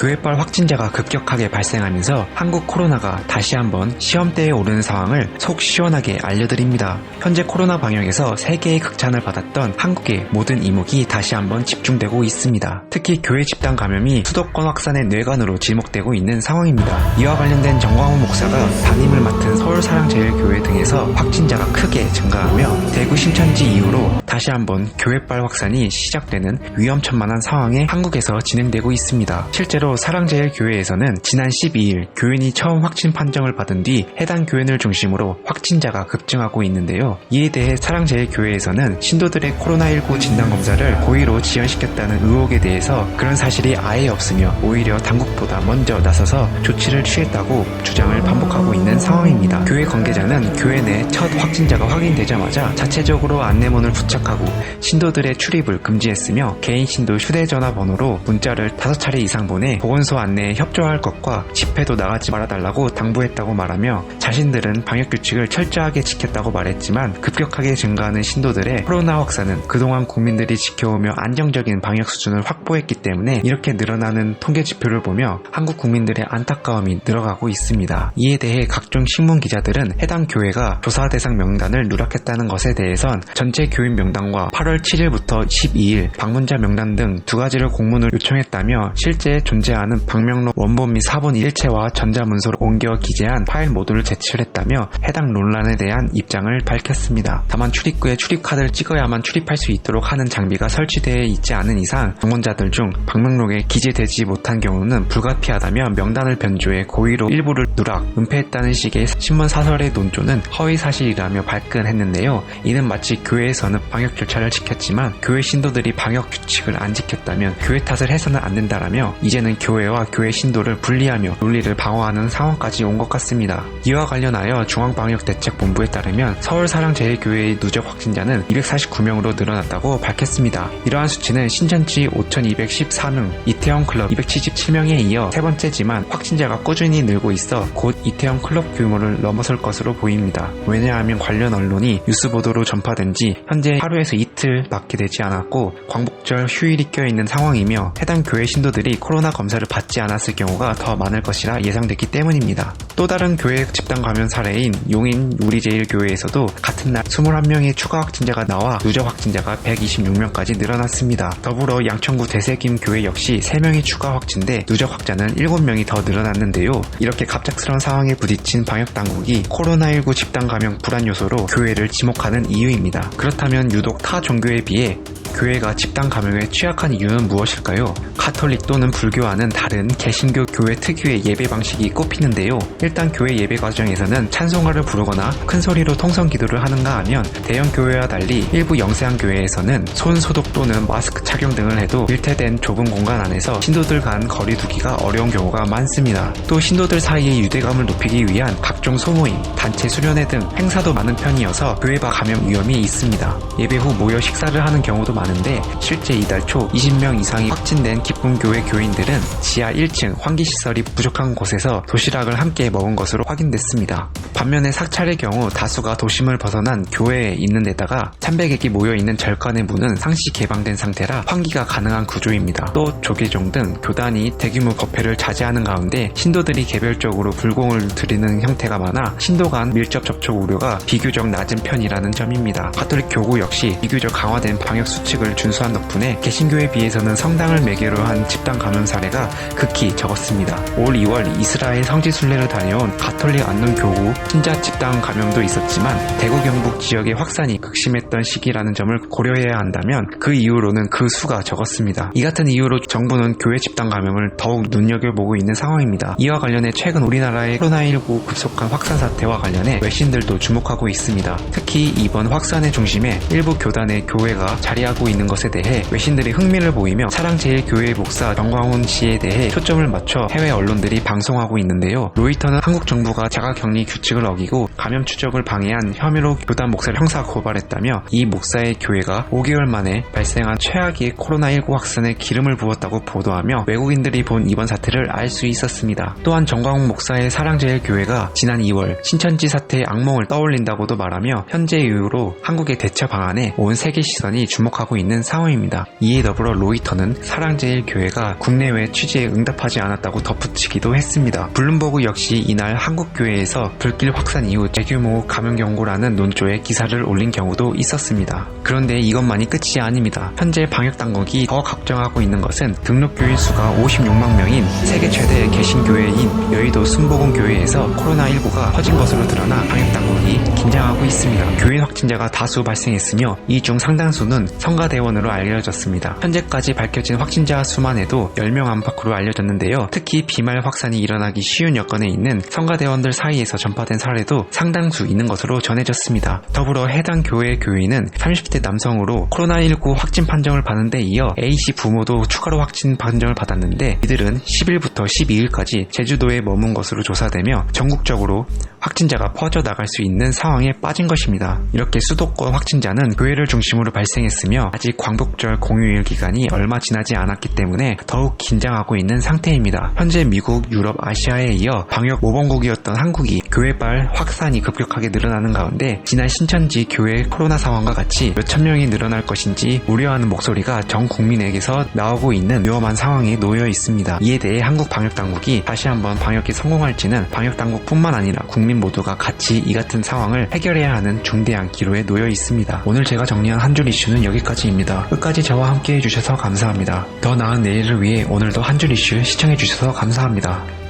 교회발 확진자가 급격하게 발생하면서 한국 코로나가 다시 한번 시험대에 오르는 상황을 속 시원하게 알려드립니다. 현재 코로나 방역에서 세계의 극찬을 받았던 한국의 모든 이목이 다시 한번 집중되고 있습니다. 특히 교회 집단 감염이 수도권 확산의 뇌관으로 지목되고 있는 상황입니다. 이와 관련된 정광훈 목사가 담임을 맡은 서울사랑제일교회 등에서 확진자가 크게 증가하며 대구 신천지 이후로 다시 한번 교회발 확산이 시작되는 위험천만한 상황에 한국에서 진행되고 있습니다. 실제로 사랑제일교회에서는 지난 12일 교인이 처음 확진 판정을 받은 뒤 해당 교인을 중심으로 확진자가 급증하고 있는데요. 이에 대해 사랑제일교회에서는 신도들의 코로나19 진단검사를 고의로 지연시켰다는 의혹에 대해서 그런 사실이 아예 없으며 오히려 당국보다 먼저 나서서 조치를 취했다고 주장을 반복하고 있는 상황입니다. 교회 관계자는 교회 내 첫 확진자가 확인되자마자 자체적으로 안내문을 부착하고 신도들의 출입을 금지했으며 개인 신도 휴대전화 번호로 문자를 5차례 이상 보내 보건소 안내에 협조할 것과 집회도 나가지 말아달라고 당부했다고 말하며 자신들은 방역규칙을 철저하게 지켰다고 말했지만 급격하게 증가하는 신도들의 코로나 확산은 그동안 국민들이 지켜오며 안정적인 방역 수준을 확보했기 때문에 이렇게 늘어나는 통계 지표를 보며 한국 국민들의 안타까움이 늘어가고 있습니다. 이에 대해 각종 신문 기자들은 해당 교회가 조사 대상 명단을 누락했다는 것에 대해선 전체 교인 명단과 8월 7일부터 12일 방문자 명단 등 두 가지를 공문을 요청했다며 실제 존재하는 방명록 원본 및 사본 일체와 전자문서로 옮겨 기재한 파일 모두를 제출했다며 해당 논란에 대한 입장을 밝혔습니다. 다만 출입구에 출입카드를 찍어야만 출입할 수 있도록 하는 장비가 설치되어 있지 않은 이상 방문자들 중 방명록에 기재되지 못한 경우는 불가피하다며 명단을 변조해 고의로 일부를 누락, 은폐했다는 식의 신문 사설의 논조는 허위사실이라며 발끈했는데요. 이는 마치 교회에서는 방역 절차를 지켰지만 교회 신도들이 방역 규칙을 안 지켰다면 교회 탓을 해서는 안 된다라며 이제는 교회와 교회 신도를 분리하며 논리를 방어하는 상황까지 온 것 같습니다. 이와 관련하여 중앙방역대책본부에 따르면 서울사랑제일교회의 누적 확진자는 249명으로 늘어났다고 밝혔습니다. 이러한 수치는 신천지 5214명, 이태원 클럽 277명에 이어 세 번째지만 확진자가 꾸준히 늘고 있어 곧 이태원 클럽 규모를 넘어설 것으로 보입니다. 왜냐하면 관련 언론이 뉴스 보도로 전파된 지 현재 하루에서 이틀밖에 되지 않았고 광복절 휴일이 껴있는 상황이며 해당 교회 신도들이 코로나 검사를 받지 않았을 경우가 더 많을 것이라 예상됐기 때문입니다. 또 다른 교회 집단 감염 사례인 용인 우리제일교회에서도 같은 날 21명의 추가 확진자가 나와 누적 확진자가 126명까지 늘어났습니다. 더불어 양천구 대세김 교회 역시 3명이 추가 확진돼 누적 확자는 7명이 더 늘어났는데요. 이렇게 갑작스러운 상황에 부딪힌 방역당국이 코로나19 집단 감염 불안 요소로 교회를 지목하는 이유입니다. 그렇다면 유독 타 종교에 비해 교회가 집단 감염에 취약한 이유는 무엇일까요? 가톨릭 또는 불교와는 다른 개신교 교회 특유의 예배 방식이 꼽히는데요. 일단 교회 예배 과정에서는 찬송가를 부르거나 큰 소리로 통성 기도를 하는가 하면 대형 교회와 달리 일부 영세한 교회에서는 손 소독 또는 마스크 착용 등을 해도 밀폐된 좁은 공간 안에서 신도들 간 거리 두기가 어려운 경우가 많습니다. 또 신도들 사이의 유대감을 높이기 위한 각종 소모임, 단체 수련회 등 행사도 많은 편이어서 교회바 감염 위험이 있습니다. 예배 후 모여 식사를 하는 경우도 많은데 실제 이달 초 20명 이상이 확진된 기쁨교회 교인들은 지하 1층 환기시설이 부족한 곳에서 도시락을 함께 먹은 것으로 확인됐습니다. 반면에 사찰의 경우 다수가 도심을 벗어난 교회에 있는 데다가 참배객이 모여있는 절간의 문은 상시 개방된 상태라 환기가 가능한 구조입니다. 또 조계종 등 교단이 대규모 법회를 자제하는 가운데 신도들이 개별적으로 불공을 드리는 형태가 많아 신도 간 밀접 접촉 우려가 비교적 낮은 편이라는 점입니다. 가톨릭 교구 역시 비교적 강화된 방역 수칙을 준수한 덕분에 개신교에 비해서는 성당을 매개로 한 집단 감염 사례가 극히 적었습니다. 올 2월 이스라엘 성지순례를 다녀온 가톨릭 안동교구 신자 집단 감염도 있었지만 대구 경북 지역의 확산이 극심했던 시기라는 점을 고려해야 한다면 그 이후로는 그 수가 적었습니다. 이 같은 이유로 정부는 교회 집단 감염을 더욱 눈여겨보고 있는 상황입니다. 이와 관련해 최근 우리나라의 코로나19 급속한 확산 사태와 관련해 외신들도 주목하고 있습니다. 특히 이번 확산의 중심에 일부 교단의 교회가 자리하고 있는 것에 대해 외신들이 흥미를 보이며 사랑제일교회 목사 정광훈 씨에 대해 초점을 맞춰 해외 언론들이 방송하고 있는데요. 로이터는 한국 정부가 자가격리 규칙을 어기고 감염 추적을 방해한 혐의로 교단 목사를 형사 고발했다며 이 목사의 교회가 5개월 만에 발생한 최악의 코로나19 확산에 기름을 부었다고 보도하며 외국인들이 본 이번 사태를 알 수 있었습니다. 또한 정광훈 목사의 사랑제일교회가 지난 2월 신천지 사태의 악몽을 떠올린다고도 말하며 현재 이후로 한국의 대처 방안에 온 세계 시선이 주목하고 긴장하고 있는 상황입니다. 이에 더불어 로이터는 사랑제일교회가 국내외 취재에 응답하지 않았다고 덧붙이기도 했습니다. 블룸버그 역시 이날 한국교회에서 불길 확산 이후 대규모 감염 경고라는 논조에 기사를 올린 경우도 있었습니다. 그런데 이것만이 끝이 아닙니다. 현재 방역당국이 더 걱정하고 있는 것은 등록교인 수가 56만 명인 세계 최대의 개신교회인 여의도 순복음교회에서 코로나19가 퍼진 것으로 드러나 방역당국이 긴장하고 있습니다. 교인 확진자가 다수 발생했으며 이 중 상당수는 성가대원으로 알려졌습니다. 현재까지 밝혀진 확진자 수만 해도 10명 안팎으로 알려졌는데요. 특히 비말 확산이 일어나기 쉬운 여건에 있는 성가대원들 사이에서 전파된 사례도 상당수 있는 것으로 전해졌습니다. 더불어 해당 교회 교인은 30대 남성으로 코로나19 확진 판정을 받은 데 이어 A씨 부모도 추가로 확진 판정을 받았는데 이들은 10일부터 12일까지 제주도에 머문 것으로 조사되며 전국적으로 확진자가 퍼져나갈 수 있는 상황에 빠진 것입니다. 이렇게 수도권 확진자는 교회를 중심으로 발생했으며 아직 광복절 공휴일 기간이 얼마 지나지 않았기 때문에 더욱 긴장하고 있는 상태입니다. 현재 미국, 유럽, 아시아에 이어 방역 모범국이었던 한국이 교회발 확산이 급격하게 늘어나는 가운데 지난 신천지 교회 코로나 상황과 같이 몇천 명이 늘어날 것인지 우려하는 목소리가 전 국민에게서 나오고 있는 위험한 상황에 놓여 있습니다. 이에 대해 한국 방역당국이 다시 한번 방역에 성공할지는 방역당국뿐만 아니라 국민 모두가 같이 이 같은 상황을 해결해야 하는 중대한 기로에 놓여 있습니다. 오늘 제가 정리한 한 줄 이슈는 여기까지입니다. 끝까지 저와 함께 해주셔서 감사합니다. 더 나은 내일을 위해 오늘도 한 줄 이슈 시청해주셔서 감사합니다.